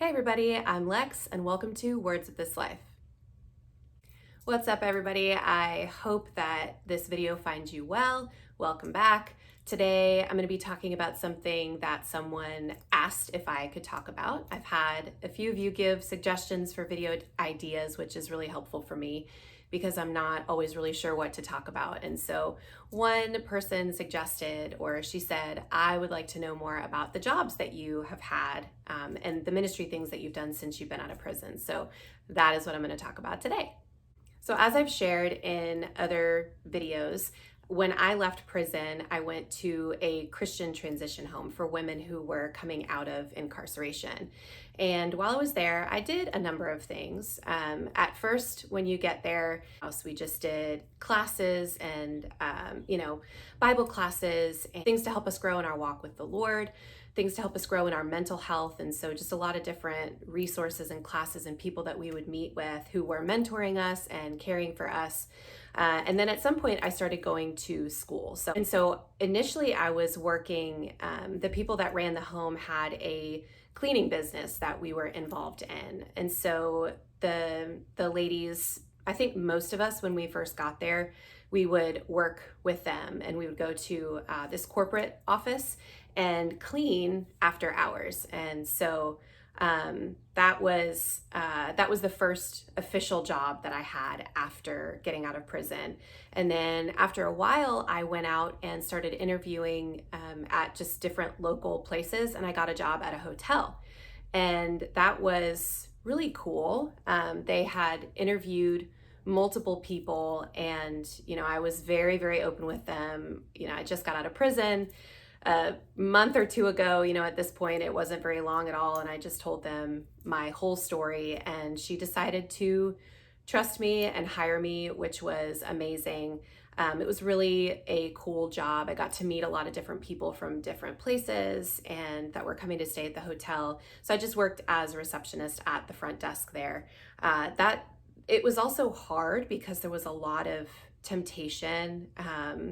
Hi everybody, I'm Lex and welcome to Words of This Life. What's up everybody? I hope that this video finds you well. Welcome back. Today I'm going to be talking about something that someone asked if I could talk about. I've had a few of you give suggestions for video ideas, which is really helpful for me because I'm not always really sure what to talk about. And so one person suggested, or she said, I would like to know more about the jobs that you have had and the ministry things that you've done since you've been out of prison. So that is what I'm going to talk about today. So as I've shared in other videos, when I left prison, I went to a Christian transition home for women who were coming out of incarceration. And while I was there, I did a number of things. At first, when you get there, we just did classes and, Bible classes and things to help us grow in our walk with the Lord, things to help us grow in our mental health. And so just a lot of different resources and classes and people that we would meet with who were mentoring us and caring for us. And then at some point I started going to school. So initially I was working, the people that ran the home had a cleaning business that we were involved in. And so the ladies, I think most of us when we first got there, we would work with them and we would go to this corporate office and clean after hours. And so that was the first official job that I had after getting out of prison. And then after a while, I went out and started interviewing at just different local places, and I got a job at a hotel. And that was really cool. They had interviewed multiple people, and I was very, very open with them. I just got out of prison a month or two ago. At this point it wasn't very long at all, and I just told them my whole story, and she decided to trust me and hire me, which was amazing. It was really a cool job. I got to meet a lot of different people from different places and that were coming to stay at the hotel. So I just worked as a receptionist at the front desk there. It was also hard because there was a lot of temptation.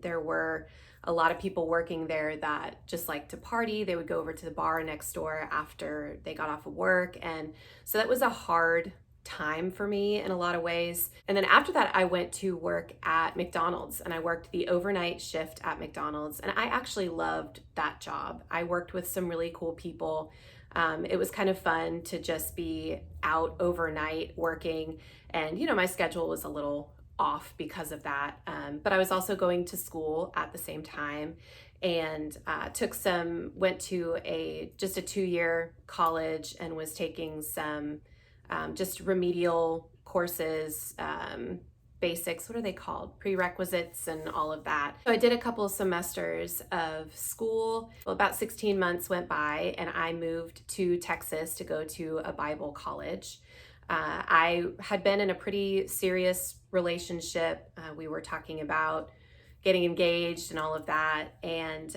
There were a lot of people working there that just like to party. They would go over to the bar next door after they got off of work. And so that was a hard time for me in a lot of ways. And then after that, I went to work at McDonald's, and I worked the overnight shift at McDonald's. And I actually loved that job. I worked with some really cool people. It was kind of fun to just be out overnight working. And, my schedule was a little off because of that. But I was also going to school at the same time, and went to just a 2-year college and was taking some just remedial courses, basics, what are they called? Prerequisites and all of that. So I did a couple of semesters of school. Well, about 16 months went by and I moved to Texas to go to a Bible college. I had been in a pretty serious relationship. We were talking about getting engaged and all of that. And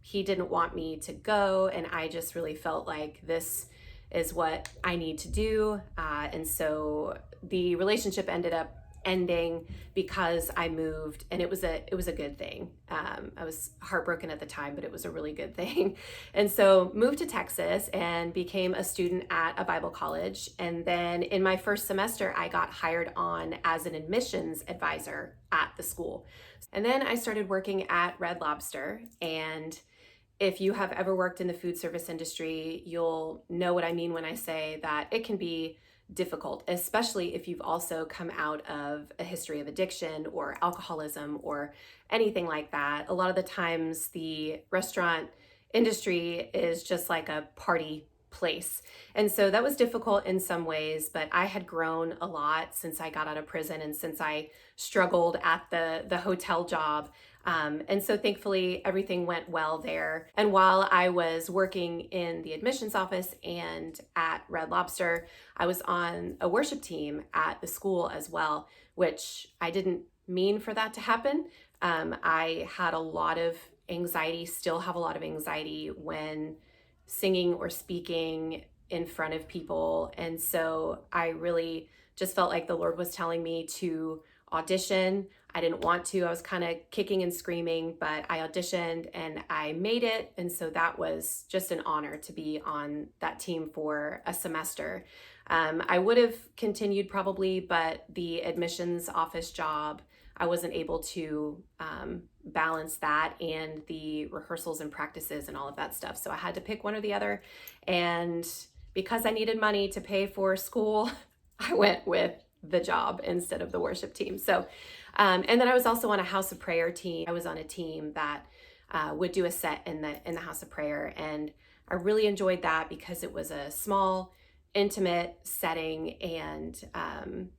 he didn't want me to go. And I just really felt like this is what I need to do. And so the relationship ended up ending because I moved, and it was a good thing. I was heartbroken at the time, but it was a really good thing. And so moved to Texas and became a student at a Bible college. And then in my first semester, I got hired on as an admissions advisor at the school. And then I started working at Red Lobster. And if you have ever worked in the food service industry, you'll know what I mean when I say that it can be difficult, especially if you've also come out of a history of addiction or alcoholism or anything like that. A lot of the times the restaurant industry is just like a party place. And so that was difficult in some ways, but I had grown a lot since I got out of prison and since I struggled at the hotel job. And so thankfully everything went well there. And while I was working in the admissions office and at Red Lobster, I was on a worship team at the school as well, which I didn't mean for that to happen. I had a lot of anxiety, still have a lot of anxiety when singing or speaking in front of people. And so I really just felt like the Lord was telling me to audition. I didn't want to. I was kind of kicking and screaming, but I auditioned and I made it. And so that was just an honor to be on that team for a semester. I would have continued probably, but the admissions office job, I wasn't able to balance that and the rehearsals and practices and all of that stuff. So I had to pick one or the other. And because I needed money to pay for school, I went with the job instead of the worship team. So, and then I was also on a house of prayer team. I was on a team that would do a set in the house of prayer, and I really enjoyed that because it was a small, intimate setting, and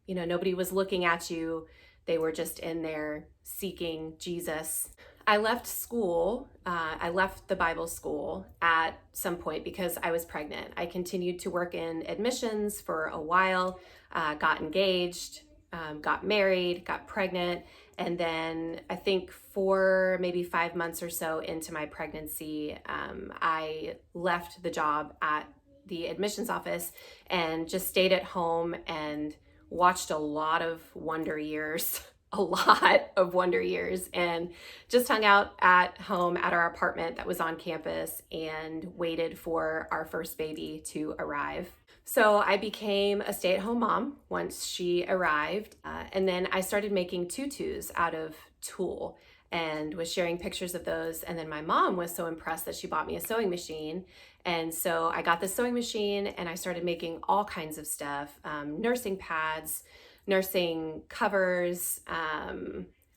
nobody was looking at you. They were just in there seeking Jesus. I left school. I left the Bible school at some point because I was pregnant. I continued to work in admissions for a while, got engaged, got married, got pregnant, and then I think 4, maybe 5 months or so into my pregnancy, I left the job at the admissions office and just stayed at home and watched a lot of Wonder Years, a lot of Wonder Years, and just hung out at home at our apartment that was on campus and waited for our first baby to arrive. So I became a stay-at-home mom once she arrived, and then I started making tutus out of tulle and was sharing pictures of those. And then my mom was so impressed that she bought me a sewing machine. And so I got the sewing machine and I started making all kinds of stuff, nursing pads, nursing covers,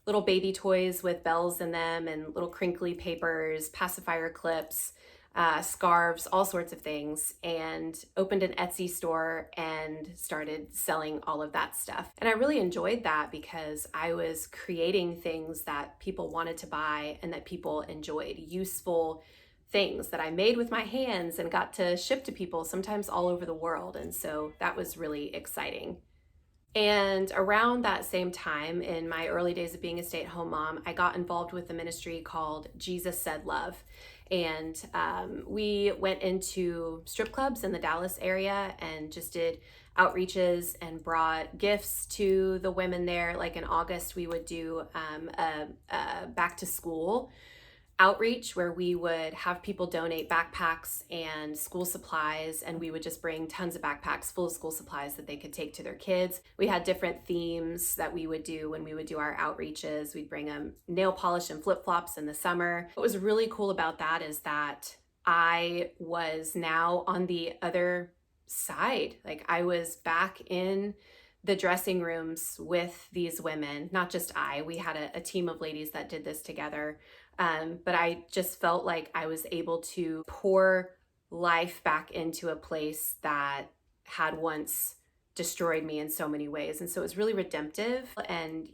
little baby toys with bells in them and little crinkly papers, pacifier clips, scarves, all sorts of things, and opened an Etsy store and started selling all of that stuff. And I really enjoyed that because I was creating things that people wanted to buy and that people enjoyed, useful things that I made with my hands and got to ship to people, sometimes all over the world. And so that was really exciting. And around that same time, in my early days of being a stay-at-home mom, I got involved with a ministry called Jesus Said Love. And we went into strip clubs in the Dallas area and just did outreaches and brought gifts to the women there. Like in August, we would do a back to school outreach where we would have people donate backpacks and school supplies, and we would just bring tons of backpacks full of school supplies that they could take to their kids. We had different themes that we would do when we would do our outreaches. We'd bring them nail polish and flip-flops in the summer. What was really cool about that is that I was now on the other side. Like I was back in the dressing rooms with these women, not just we had a team of ladies that did this together. But I just felt like I was able to pour life back into a place that had once destroyed me in so many ways. And so it was really redemptive. And,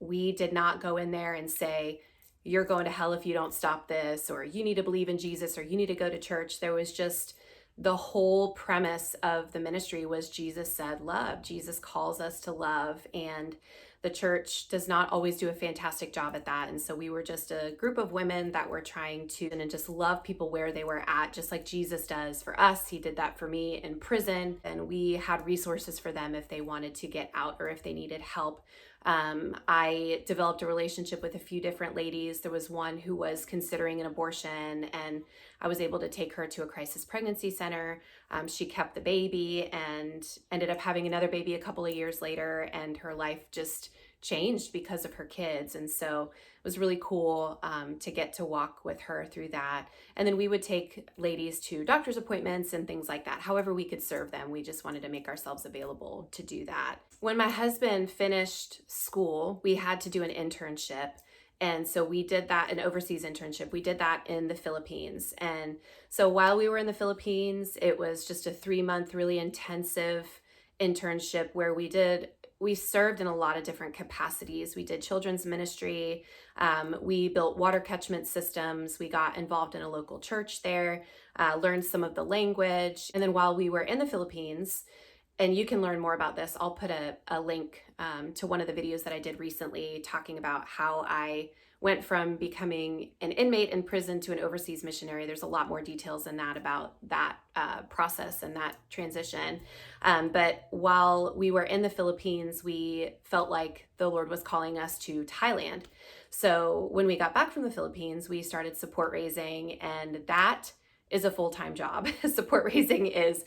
we did not go in there and say, you're going to hell if you don't stop this, or you need to believe in Jesus, or you need to go to church. There was just the whole premise of the ministry was Jesus said love. Jesus calls us to love, and the church does not always do a fantastic job at that. And so we were just a group of women that were trying to and just love people where they were at, just like Jesus does for us. He did that for me in prison, and we had resources for them if they wanted to get out or if they needed help. I developed a relationship with a few different ladies. There was one who was considering an abortion, and I was able to take her to a crisis pregnancy center. She kept the baby and ended up having another baby a couple of years later, and her life just changed because of her kids. And so it was really cool to get to walk with her through that. And then we would take ladies to doctor's appointments and things like that. However we could serve them, we just wanted to make ourselves available to do that. When my husband finished school, we had to do an internship. And so we did that, an overseas internship. We did that in the Philippines. And so while we were in the Philippines, it was just a 3-month, really intensive internship where we served in a lot of different capacities. We did children's ministry. We built water catchment systems. We got involved in a local church there, learned some of the language. And then while we were in the Philippines, and you can learn more about this, I'll put a link to one of the videos that I did recently talking about how I went from becoming an inmate in prison to an overseas missionary. There's a lot more details in that about that process and that transition. But while we were in the Philippines, we felt like the Lord was calling us to Thailand. So when we got back from the Philippines, we started support raising, and that is a full-time job. Support raising is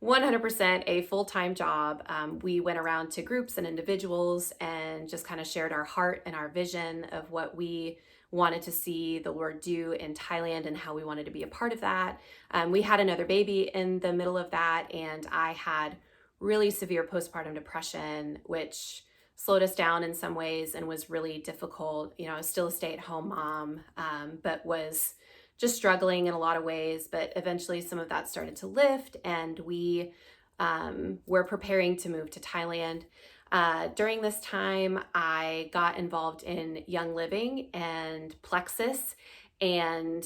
100% a full-time job. We went around to groups and individuals and just kind of shared our heart and our vision of what we wanted to see the Lord do in Thailand and how we wanted to be a part of that. We had another baby in the middle of that, and I had really severe postpartum depression, which slowed us down in some ways and was really difficult. I was still a stay-at-home mom, but was just struggling in a lot of ways. But eventually some of that started to lift, and we were preparing to move to Thailand. During this time, I got involved in Young Living and Plexus, and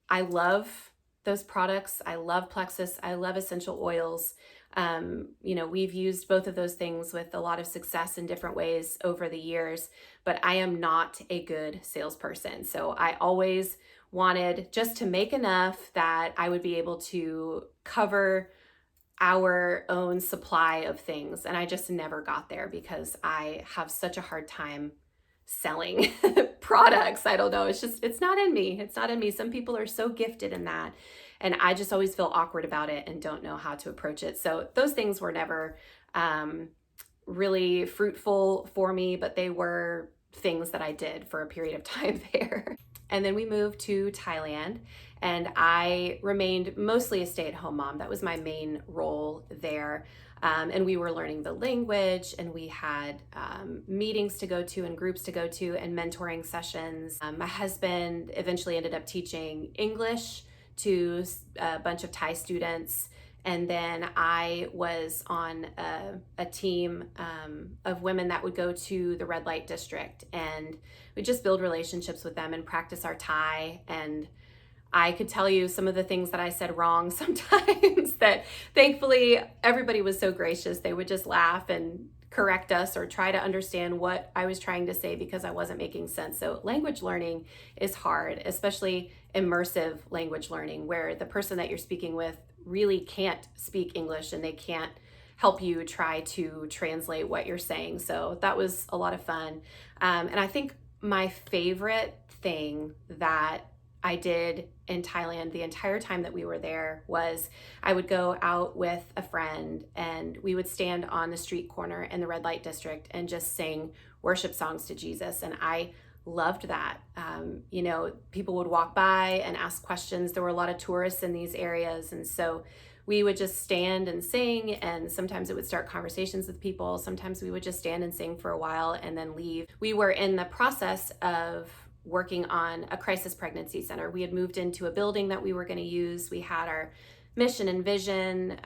I love those products. I love Plexus. I love essential oils. We've used both of those things with a lot of success in different ways over the years, but I am not a good salesperson. So I always wanted just to make enough that I would be able to cover our own supply of things. And I just never got there because I have such a hard time selling products. I don't know. It's not in me. It's not in me. Some people are so gifted in that. And I just always feel awkward about it and don't know how to approach it. So those things were never really fruitful for me, but they were things that I did for a period of time there. And then we moved to Thailand, and I remained mostly a stay-at-home mom. That was my main role there. And we were learning the language, and we had meetings to go to and groups to go to and mentoring sessions. My husband eventually ended up teaching English to a bunch of Thai students. And then I was on a team of women that would go to the red light district, and we just build relationships with them and practice our Thai. And I could tell you some of the things that I said wrong sometimes that thankfully everybody was so gracious. They would just laugh and correct us or try to understand what I was trying to say because I wasn't making sense. So language learning is hard, especially immersive language learning, where the person that you're speaking with really can't speak English and they can't help you try to translate what you're saying. So that was a lot of fun. And I think my favorite thing that I did in Thailand the entire time that we were there was I would go out with a friend and we would stand on the street corner in the red light district and just sing worship songs to Jesus. And I loved that. People would walk by and ask questions. There were a lot of tourists in these areas. And so we would just stand and sing, and sometimes it would start conversations with people. Sometimes we would just stand and sing for a while and then leave. We were in the process of working on a crisis pregnancy center. We had moved into a building that we were going to use. We had our mission and vision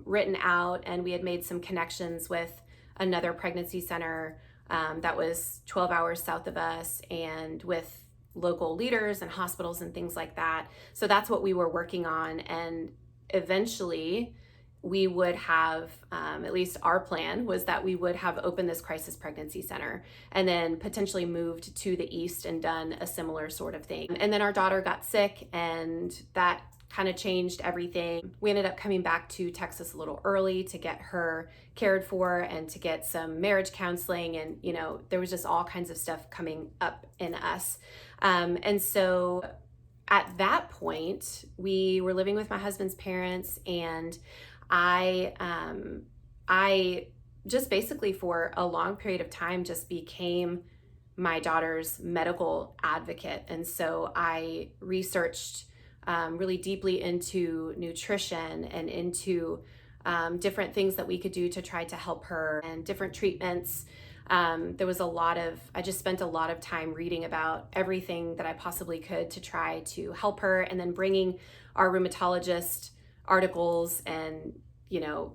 written out, and we had made some connections with another pregnancy center that was 12 hours south of us, and with local leaders and hospitals and things like that. So that's what we were working on. And eventually we would have, at least our plan was that we would have opened this crisis pregnancy center and then potentially moved to the east and done a similar sort of thing. And then our daughter got sick, and that kind of changed everything. We ended up coming back to Texas a little early to get her cared for and to get some marriage counseling. And, there was just all kinds of stuff coming up in us. And so at that point, we were living with my husband's parents, and I just basically for a long period of time just became my daughter's medical advocate. And so I researched really deeply into nutrition and into different things that we could do to try to help her, and different treatments. There was I just spent a lot of time reading about everything that I possibly could to try to help her, and then bringing our rheumatologist articles and,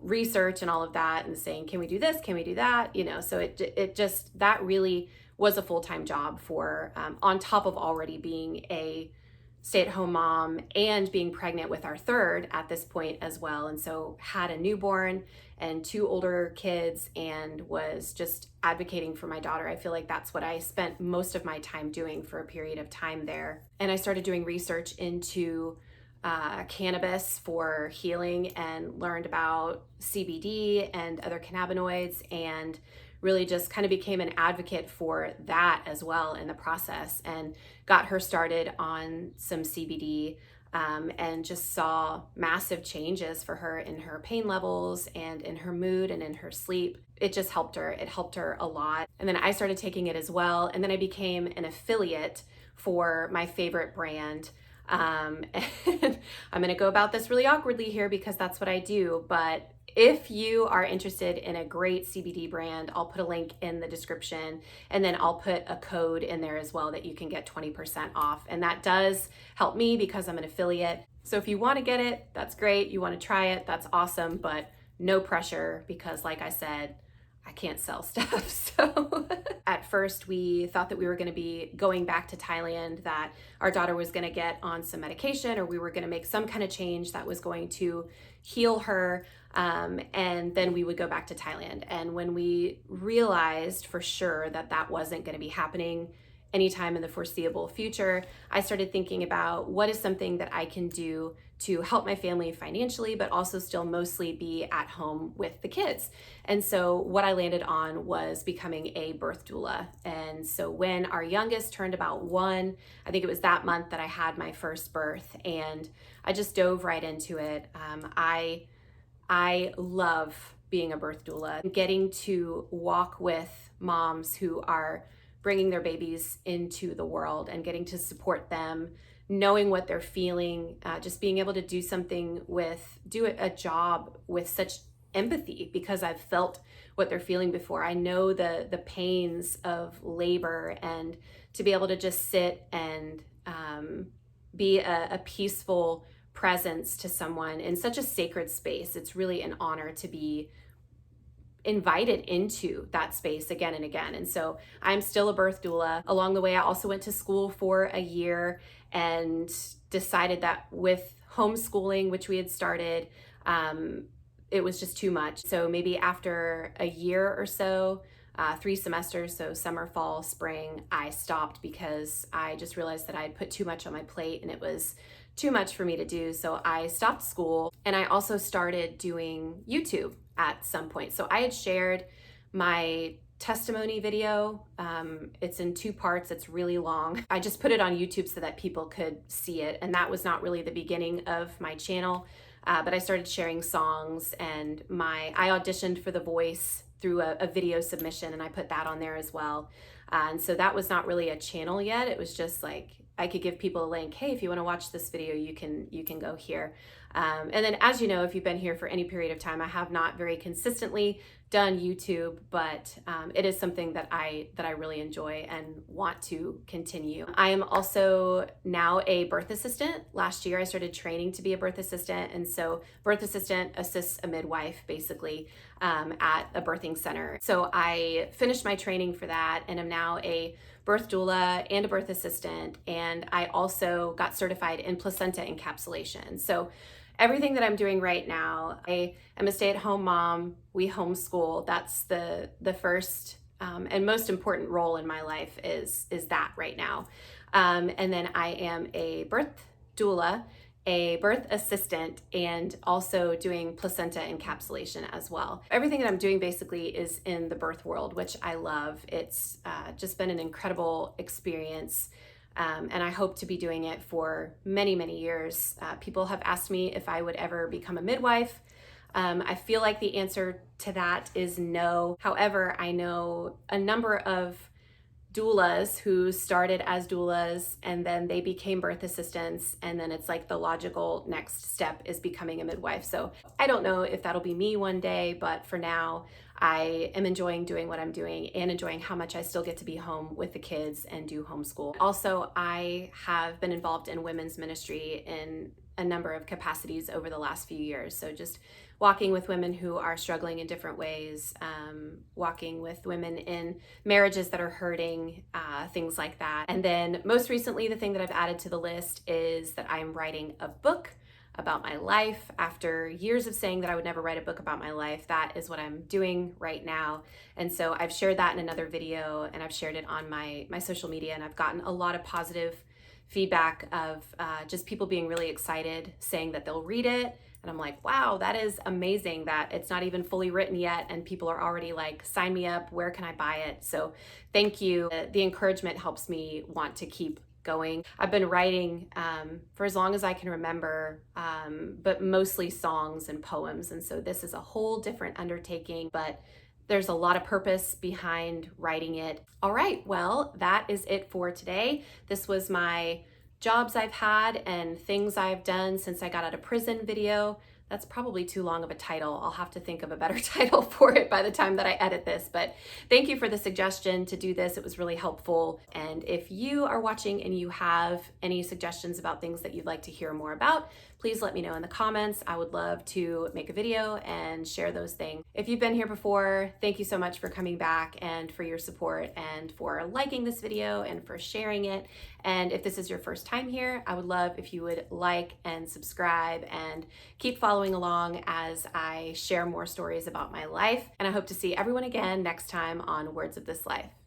research and all of that, and saying, can we do this? Can we do that? So it just, that really was a full-time job for, on top of already being a stay-at-home mom and being pregnant with our third at this point as well. And so had a newborn and two older kids and was just advocating for my daughter. I feel like that's what I spent most of my time doing for a period of time there. And I started doing research into cannabis for healing and learned about CBD and other cannabinoids, and really just kind of became an advocate for that as well in the process, and got her started on some CBD, and just saw massive changes for her in her pain levels and in her mood and in her sleep. It just helped her. It helped her a lot. And then I started taking it as well. And then I became an affiliate for my favorite brand. And I'm going to go about this really awkwardly here because that's what I do. But if you are interested in a great CBD brand, I'll put a link in the description, and then I'll put a code in there as well that you can get 20% off. And that does help me because I'm an affiliate. So if you want to get it, that's great. You want to try it, that's awesome, but no pressure because, like I said, I can't sell stuff. So at first we thought that we were going to be going back to Thailand, that our daughter was going to get on some medication, or we were going to make some kind of change that was going to heal her. And then we would go back to Thailand. And when we realized for sure that that wasn't going to be happening anytime in the foreseeable future, I started thinking about what is something that I can do to help my family financially, but also still mostly be at home with the kids. And so what I landed on was becoming a birth doula. And so when our youngest turned about 1, I think it was that month that I had my first birth, and I just dove right into it. I love being a birth doula, getting to walk with moms who are bringing their babies into the world and getting to support them, knowing what they're feeling, just being able to do a job with such empathy because I've felt what they're feeling before. I know the pains of labor, and to be able to just sit and be a peaceful presence to someone in such a sacred space. It's really an honor to be invited into that space again and again. And so I'm still a birth doula. Along the way, I also went to school for a year and decided that with homeschooling, which we had started, it was just too much. So maybe after a year or so, 3 semesters, so summer, fall, spring, I stopped because I just realized that I had put too much on my plate and it was too much for me to do. So I stopped school, and I also started doing YouTube at some point. So I had shared my testimony video. It's in 2 parts. It's really long. I just put it on YouTube so that people could see it. And that was not really the beginning of my channel, but I started sharing songs, and I auditioned for The Voice through a video submission, and I put that on there as well. And so that was not really a channel yet. It was just like I could give people a link. Hey, if you want to watch this video, you can go here. And then, as you know, if you've been here for any period of time, I have not very consistently done YouTube, but it is something that I really enjoy and want to continue. I am also now a birth assistant. Last year, I started training to be a birth assistant, and so birth assistant assists a midwife basically at a birthing center. So I finished my training for that, and I'm now a birth doula and a birth assistant, and I also got certified in placenta encapsulation. So everything that I'm doing right now, I am a stay-at-home mom. We homeschool. That's the first and most important role in my life is that right now. And then I am a birth doula, a birth assistant, and also doing placenta encapsulation as well. Everything that I'm doing basically is in the birth world, which I love. It's just been an incredible experience. And I hope to be doing it for many, many years. People have asked me if I would ever become a midwife. I feel like the answer to that is no. However, I know a number of doulas who started as doulas and then they became birth assistants, and then it's like the logical next step is becoming a midwife. So I don't know if that'll be me one day, but for now, I am enjoying doing what I'm doing and enjoying how much I still get to be home with the kids and do homeschool. Also, I have been involved in women's ministry in a number of capacities over the last few years. So just walking with women who are struggling in different ways, walking with women in marriages that are hurting, things like that. And then most recently, the thing that I've added to the list is that I'm writing a book about my life. After years of saying that I would never write a book about my life, that is what I'm doing right now. And so I've shared that in another video, and I've shared it on my social media, and I've gotten a lot of positive feedback of just people being really excited, saying that they'll read it. And I'm like, wow, that is amazing that it's not even fully written yet and people are already like, sign me up, where can I buy it? So thank you. The encouragement helps me want to keep going. I've been writing for as long as I can remember, but mostly songs and poems. And so this is a whole different undertaking, but there's a lot of purpose behind writing it. All right, well, that is it for today. This was my jobs I've had and things I've done since I got out of prison video. That's probably too long of a title. I'll have to think of a better title for it by the time that I edit this. But thank you for the suggestion to do this. It was really helpful. And if you are watching and you have any suggestions about things that you'd like to hear more about, please let me know in the comments. I would love to make a video and share those things. If you've been here before, thank you so much for coming back and for your support and for liking this video and for sharing it. And if this is your first time here, I would love if you would like and subscribe and keep following along as I share more stories about my life. And I hope to see everyone again next time on Words of This Life.